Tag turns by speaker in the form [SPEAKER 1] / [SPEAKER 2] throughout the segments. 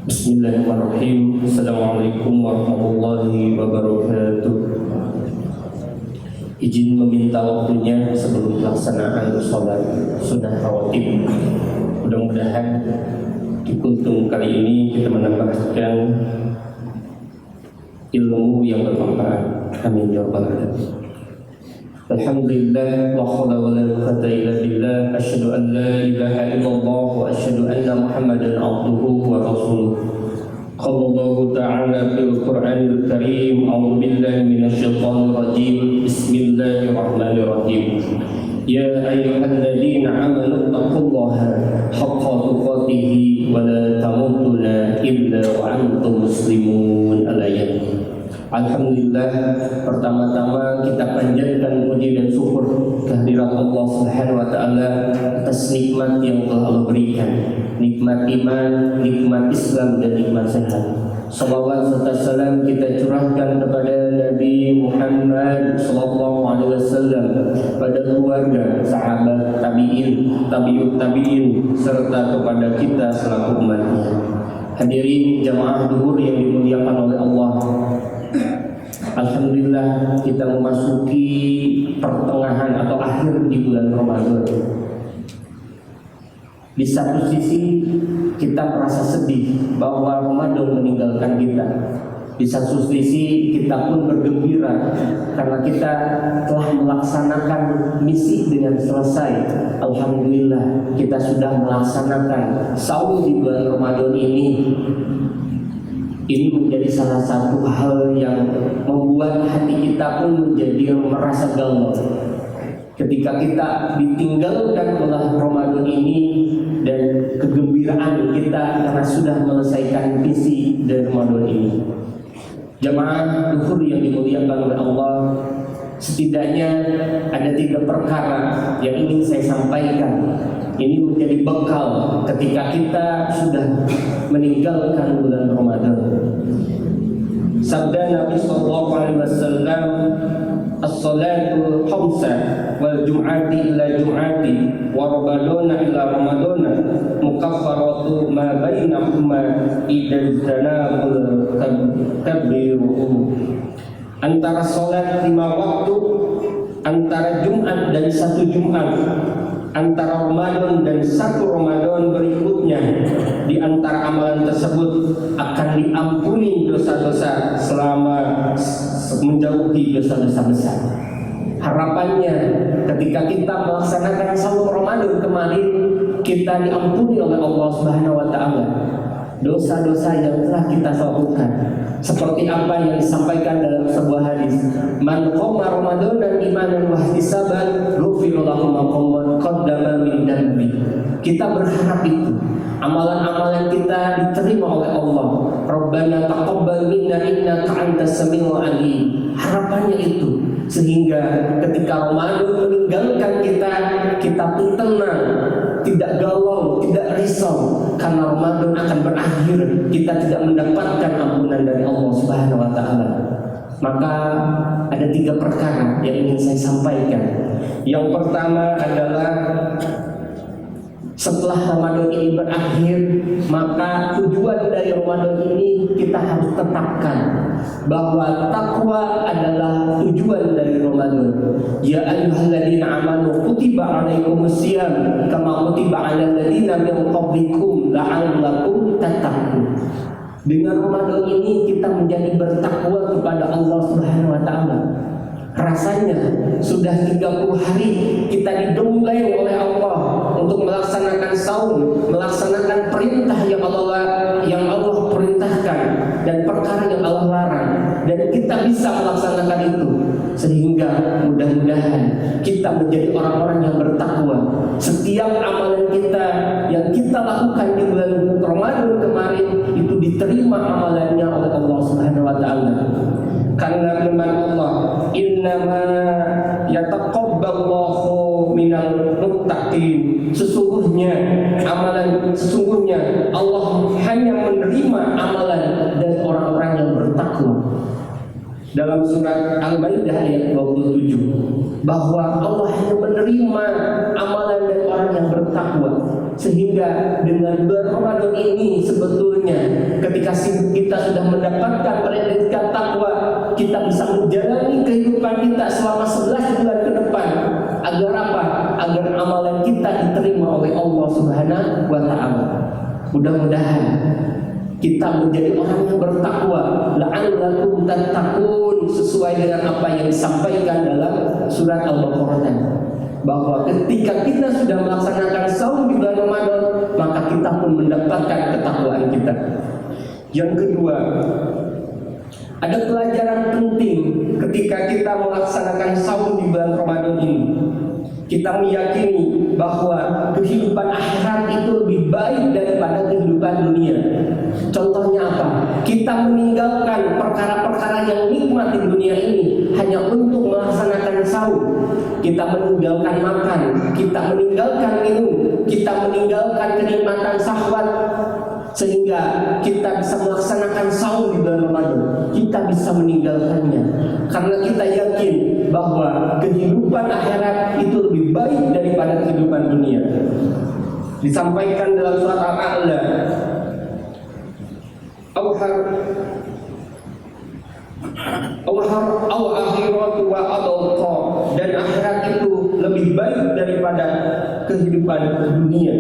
[SPEAKER 1] Bismillahirrahmanirrahim. Assalamualaikum warahmatullahi wabarakatuh. Izin meminta waktunya sebelum pelaksanaan sholat sunnah rawatib. Mudah-mudahan di kultum kali ini kita mendapatkan ilmu yang bermanfaat. Amin ya rabbal alamin. Alhamdulillah wa haula wa la quwwata illa billah. Asyhadu an la ilaha illallah wa asyhadu anna Muhammadan abduhu wa rasuluh. Qala Allah ta'ala fil Qur'anil Karim, a'udzu billahi minasyaitonir rajim. Bismillahirrahmanirrahim. Ya ayyuhalladzina amanu taqullaha haqqa tuqatih wa la tamutunna illa wa antum muslimun. Al-ayat. Alhamdulillah, pertama-tama kita panjatkan puji dan syukur kehadirat Allah Subhanahu wa taala atas nikmat yang telah Allah berikan, nikmat iman, nikmat Islam dan nikmat sehat. Salawat serta salam kita curahkan kepada Nabi Muhammad sallallahu alaihi wasallam, pada keluarga, sahabat, tabi'in, tabi'ut tabi'in serta kepada kita selaku umatnya. Hadirin jamaah zuhur yang dimuliakan oleh Allah. Alhamdulillah kita memasuki pertengahan atau akhir di bulan Ramadan. Di satu sisi kita merasa sedih bahwa Ramadan meninggalkan kita. Di satu sisi kita pun bergembira karena kita telah melaksanakan misi dengan selesai. Alhamdulillah kita sudah melaksanakan saum di bulan Ramadan ini. Ini menjadi salah satu hal yang membuat hati kita pun menjadi merasa galau ketika kita ditinggalkan oleh Ramadan ini dan kegembiraan kita karena sudah menyelesaikan misi dari Ramadan ini. Jamaah zuhur yang dimuliakan oleh Allah, setidaknya ada 3 perkara yang ingin saya sampaikan. Ini menjadi bekal ketika kita sudah meninggalkan bulan Ramadan. Sabda Nabi sallallahu alaihi wasallam, as-salatu khamsa wal jum'ati ila jum'ati wa ramadana ila ramadana mukaffaratu ma bainahuma idzal zanabul kabiru. Antara salat 5 waktu, antara Jumat dan 1 Jumat, antara Ramadan dan 1 Ramadan berikutnya, di antara amalan tersebut akan diampuni dosa-dosa selama menjauhi dosa-dosa besar. Harapannya ketika kita melaksanakan saum Ramadan kemarin, kita diampuni oleh Allah Subhanahu wa taala dosa-dosa yang telah kita lakukan. Seperti apa yang disampaikan dalam sebuah hadis, man qama ramadhana imanan wa ihtisaban ghufira lahu ma qaddama min dhanbi. Kita berharap itu amalan-amalan kita diterima oleh Allah. Rabbana taqabbal minna innaka antas samiul alim. Harapannya itu sehingga ketika Ramadan meninggalkan kita, kita pun tenang, tidak galau, tidak risau karena Ramadan akan berakhir, kita tidak mendapatkan ampunan dari Allah Subhanahu wa taala. Maka ada 3 perkara yang ingin saya sampaikan. Yang pertama adalah setelah Ramadan ini berakhir, maka tujuan dari Ramadan ini kita harus tetapkan bahwa takwa adalah tujuan dari Ramadan. Ya ayyuhalladzina amanu kutiba alaikumusiyam kama kutiba alal ladzina min qablikum la'allakum tattaqun. Dengan Ramadan ini kita menjadi bertakwa kepada Allah Subhanahu wa taala. Rasanya sudah 30 hari kita didongeng oleh Allah untuk melaksanakan saum, melaksanakan perintah yang Allah perintahkan dan perkara yang Allah larang, dan kita bisa melaksanakan itu, sehingga mudah-mudahan kita menjadi orang-orang yang bertakwa. Setiap amalan kita yang kita lakukan di bulan Ramadan kemarin itu diterima amalannya oleh Allah Subhanahu wa taala. Karena firman Allah, innama yataqabbalallahu minal muttaqin. Sesungguhnya Allah hanya menerima amalan dari orang-orang yang bertakwa. Dalam surat Al-Maidah ayat 27, bahwa Allah hanya menerima amalan dari orang yang bertakwa. Sehingga dengan bulan Ramadan ini sebetulnya Ketika kita sudah mendapatkan predikat takwa, kita bisa menjalani kehidupan kita selama 11 bulan ke depan. Agar apa? Agar amalan kita diterima oleh Allah Subhanahu wa Ta'ala. Mudah-mudahan kita menjadi orang yang bertakwa, la'allakum tattaqun, sesuai dengan apa yang disampaikan dalam surat Al-Baqarah tadi, bahwa ketika kita sudah melaksanakan saum di bulan Ramadan, maka kita pun mendapatkan ketakwaan kita. Yang kedua, ada pelajaran penting ketika kita melaksanakan saum di bulan Ramadan ini. Kita meyakini bahwa kehidupan akhirat itu lebih baik daripada kehidupan dunia. Contohnya apa? Kita meninggalkan perkara-perkara yang nikmat di dunia ini hanya untuk melaksanakan saum. Kita meninggalkan makan, kita meninggalkan minum, kita meninggalkan kenikmatan syahwat, sehingga kita bisa melaksanakan saum di bulan Ramadan. Kita bisa meninggalkannya karena kita yakin bahwa kehidupan akhirat itu lebih baik daripada kehidupan dunia. Disampaikan dalam surat Al-A'la, akhiratu wa adalqa, dan akhirat itu lebih baik daripada kehidupan dunia,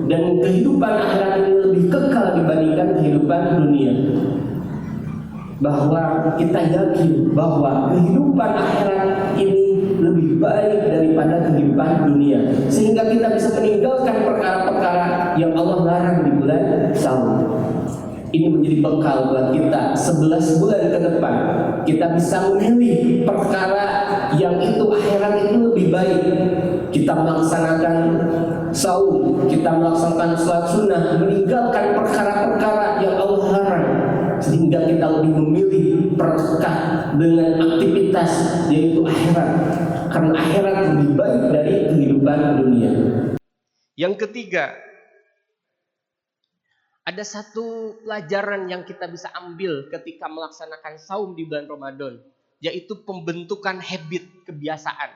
[SPEAKER 1] dan kehidupan akhirat ini lebih kekal dibandingkan kehidupan dunia. Bahwa kita yakin bahwa kehidupan akhirat ini lebih baik daripada kehidupan dunia, sehingga kita bisa meninggalkan perkara-perkara yang Allah larang di bulan saum. Ini menjadi bekal buat kita 11 bulan ke depan. Kita bisa memilih perkara yang itu akhirat itu lebih baik. Kita melaksanakan saum, kita melaksanakan sholat sunnah, meninggalkan perkara-perkara yang Allah larang, sehingga kita lebih memilih berkah dengan aktivitas yaitu akhirat, karena akhirat lebih baik dari kehidupan dunia. Yang ketiga, ada satu pelajaran yang kita bisa ambil ketika melaksanakan saum di bulan Ramadan, yaitu pembentukan habit kebiasaan.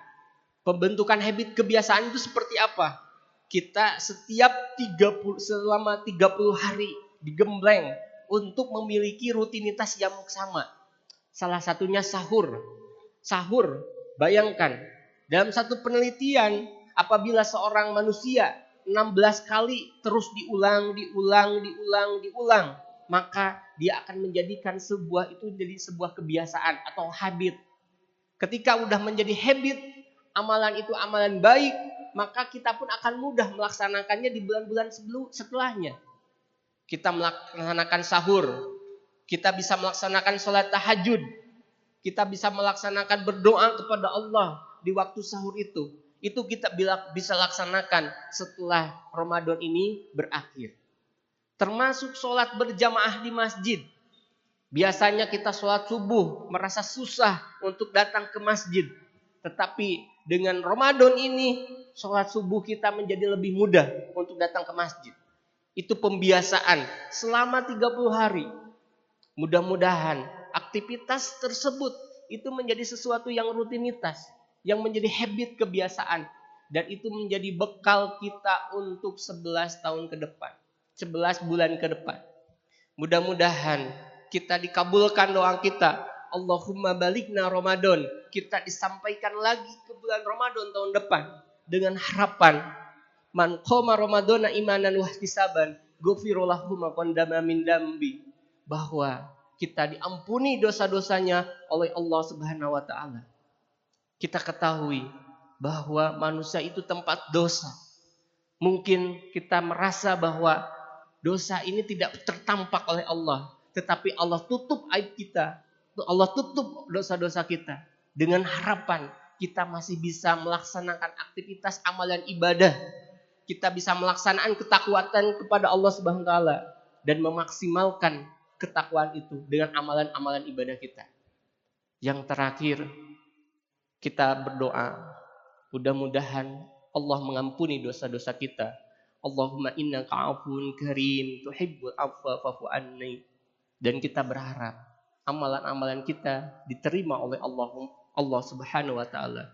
[SPEAKER 1] Pembentukan habit kebiasaan itu seperti apa? Kita selama 30 hari digembleng untuk memiliki rutinitas yang sama. Salah satunya sahur. Sahur, bayangkan, dalam satu penelitian, apabila seorang manusia 16 kali terus diulang, maka dia akan menjadikan itu jadi sebuah kebiasaan atau habit. Ketika udah menjadi habit, amalan itu amalan baik, maka kita pun akan mudah melaksanakannya di bulan-bulan setelahnya. Kita melaksanakan sahur, kita bisa melaksanakan sholat tahajud, kita bisa melaksanakan berdoa kepada Allah di waktu sahur itu kita bisa laksanakan setelah Ramadan ini berakhir. Termasuk sholat berjamaah di masjid. Biasanya kita sholat subuh merasa susah untuk datang ke masjid. Tetapi dengan Ramadan ini sholat subuh kita menjadi lebih mudah untuk datang ke masjid. Itu pembiasaan selama 30 hari. Mudah-mudahan aktivitas tersebut itu menjadi sesuatu yang rutinitas, yang menjadi habit kebiasaan, dan itu menjadi bekal kita untuk 11 tahun ke depan, 11 bulan ke depan. Mudah-mudahan kita dikabulkan doa kita. Allahumma balikna Ramadan. Kita disampaikan lagi ke bulan Ramadan tahun depan dengan harapan man qoma Ramadana imanan wa ihtisaban ghufira lahu ma qaddama min dambi, bahwa kita diampuni dosa-dosanya oleh Allah Subhanahu wa taala. Kita ketahui bahwa manusia itu tempat dosa. Mungkin kita merasa bahwa dosa ini tidak tertampak oleh Allah, tetapi Allah tutup aib kita, Allah tutup dosa-dosa kita, dengan harapan kita masih bisa melaksanakan aktivitas amalan ibadah. Kita bisa melaksanakan ketakwaan kepada Allah Subhanahu wa taala dan memaksimalkan ketakwaan itu dengan amalan-amalan ibadah kita. Yang terakhir, kita berdoa, mudah-mudahan Allah mengampuni dosa-dosa kita. Allahumma innaka 'afuwun karim tuhibbul 'afwa fa'fu anni. Dan kita berharap amalan-amalan kita diterima oleh Allah Subhanahu wa taala.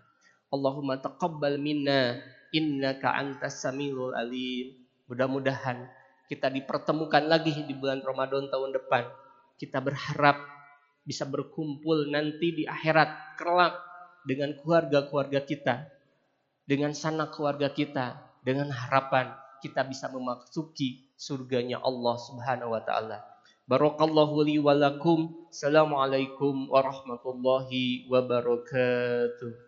[SPEAKER 1] Allahumma taqabbal minna innaka antas samiul alim. Mudah-mudahan kita dipertemukan lagi di bulan Ramadan tahun depan. Kita berharap bisa berkumpul nanti di akhirat kelak dengan keluarga-keluarga kita, dengan sanak keluarga kita, dengan harapan kita bisa memasuki surganya Allah Subhanahu wa taala. Barakallahu li wa lakum. Assalamualaikum warahmatullahi wabarakatuh.